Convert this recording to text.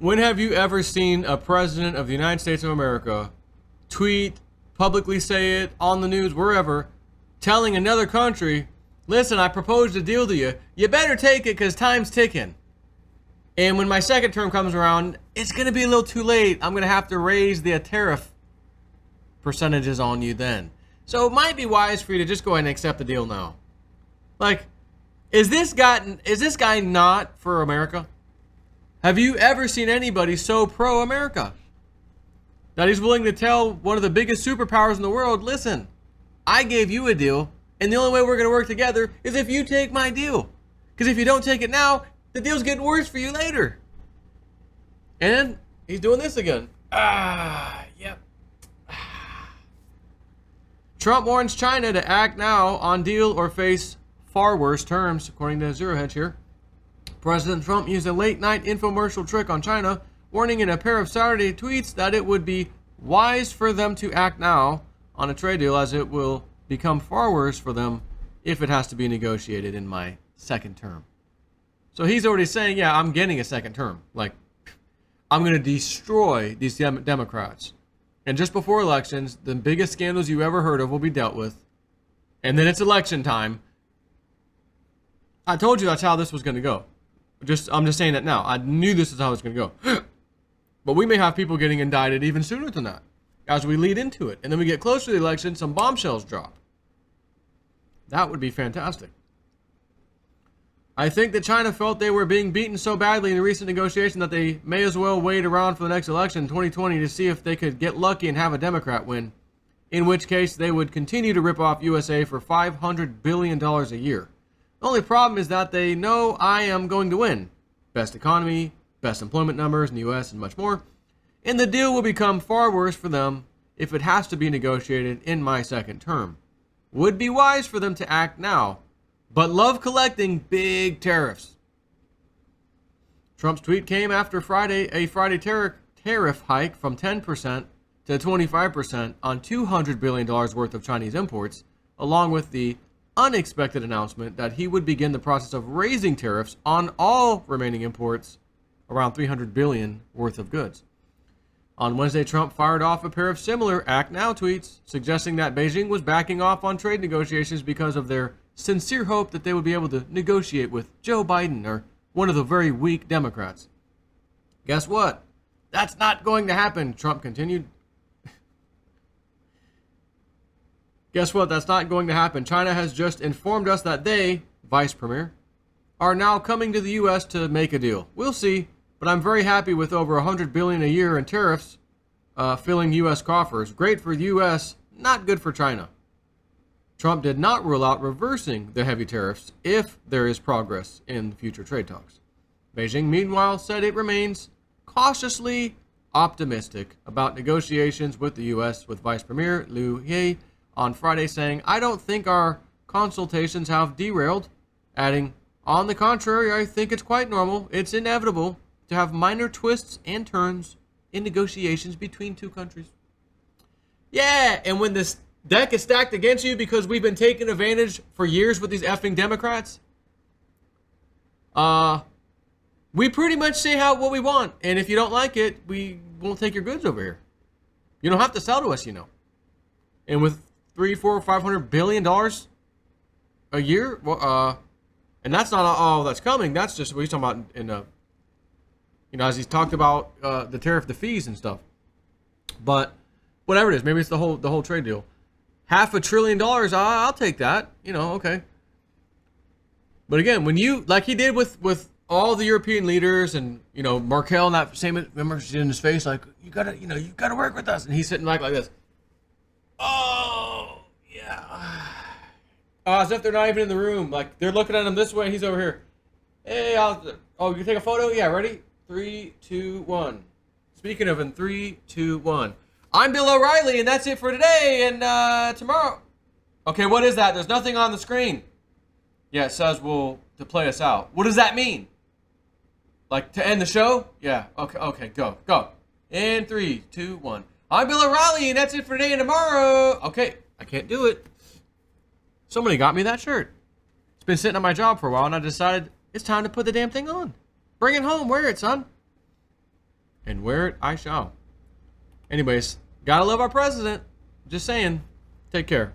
When have you ever seen a president of the United States of America tweet, publicly say it, on the news, wherever, telling another country, listen, I proposed a deal to you. You better take it because time's ticking. And when my second term comes around, it's going to be a little too late. I'm going to have to raise the tariff percentages on you then. So it might be wise for you to just go ahead and accept the deal now. Like, is this guy not for America? Have you ever seen anybody so pro-America that he's willing to tell one of the biggest superpowers in the world, listen, I gave you a deal, and the only way we're going to work together is if you take my deal. Because if you don't take it now, the deal's getting worse for you later. And he's doing this again. Yep. Trump warns China to act now on deal or face far worse terms, according to Zero Hedge here. President Trump used a late-night infomercial trick on China, warning in a pair of Saturday tweets that it would be wise for them to act now on a trade deal, as it will become far worse for them if it has to be negotiated in my second term. So he's already saying, yeah, I'm getting a second term. Like, I'm going to destroy these Democrats. And just before elections, the biggest scandals you ever heard of will be dealt with. And then it's election time. I told you that's how this was going to go. I'm just saying that now. I knew this is how it's going to go. But we may have people getting indicted even sooner than that as we lead into it. And then we get closer to the election, some bombshells drop. That would be fantastic. I think that China felt they were being beaten so badly in the recent negotiation that they may as well wait around for the next election in 2020 to see if they could get lucky and have a Democrat win, in which case they would continue to rip off USA for $500 billion a year. The only problem is that they know I am going to win. Best economy, best employment numbers in the US, and much more. And the deal will become far worse for them if it has to be negotiated in my second term. Would be wise for them to act now, but love collecting big tariffs. Trump's tweet came after a Friday tariff hike from 10% to 25% on $200 billion worth of Chinese imports, along with the unexpected announcement that he would begin the process of raising tariffs on all remaining imports, around $300 billion worth of goods. On Wednesday, Trump fired off a pair of similar Act Now tweets, suggesting that Beijing was backing off on trade negotiations because of their sincere hope that they would be able to negotiate with Joe Biden or one of the very weak Democrats. Guess what? That's not going to happen, Trump continued. Guess what? That's not going to happen. China has just informed us that they, Vice Premier, are now coming to the U.S. to make a deal. We'll see, but I'm very happy with over $100 billion a year in tariffs filling U.S. coffers. Great for the U.S., not good for China. Trump did not rule out reversing the heavy tariffs if there is progress in future trade talks. Beijing, meanwhile, said it remains cautiously optimistic about negotiations with the U.S., with Vice Premier Liu He on Friday saying, I don't think our consultations have derailed, adding, on the contrary, I think it's quite normal. It's inevitable to have minor twists and turns in negotiations between two countries. Yeah, and when this deck is stacked against you because we've been taking advantage for years with these effing Democrats, we pretty much say what we want. And if you don't like it, we won't take your goods over here. You don't have to sell to us, you know. And with $300, $400, $500 billion a year, and that's not all that's coming. That's just what he's talking about in as he's talked about the tariff, the fees and stuff. But whatever it is, maybe it's the whole trade deal. $500 billion, I'll take that. Okay. But again, when you, like he did with all the European leaders and, Merkel and that same, remember she did in his face, like, you gotta work with us. And he's sitting like this. Oh, yeah. As if they're not even in the room. Like, they're looking at him this way. He's over here. Hey, you take a photo? Yeah, ready? 3, 2, 1. Speaking of in 3, 2, 1. I'm Bill O'Reilly, and that's it for today. And tomorrow. Okay, what is that? There's nothing on the screen. Yeah, it says to play us out. What does that mean? Like to end the show? Yeah. Okay, go. In 3, 2, 1. I'm Bill O'Reilly, and that's it for today and tomorrow. Okay, I can't do it. Somebody got me that shirt. It's been sitting on my job for a while, and I decided it's time to put the damn thing on. Bring it home. Wear it, son. and wear it I shall. Anyways, gotta love our president. Just saying. Take care.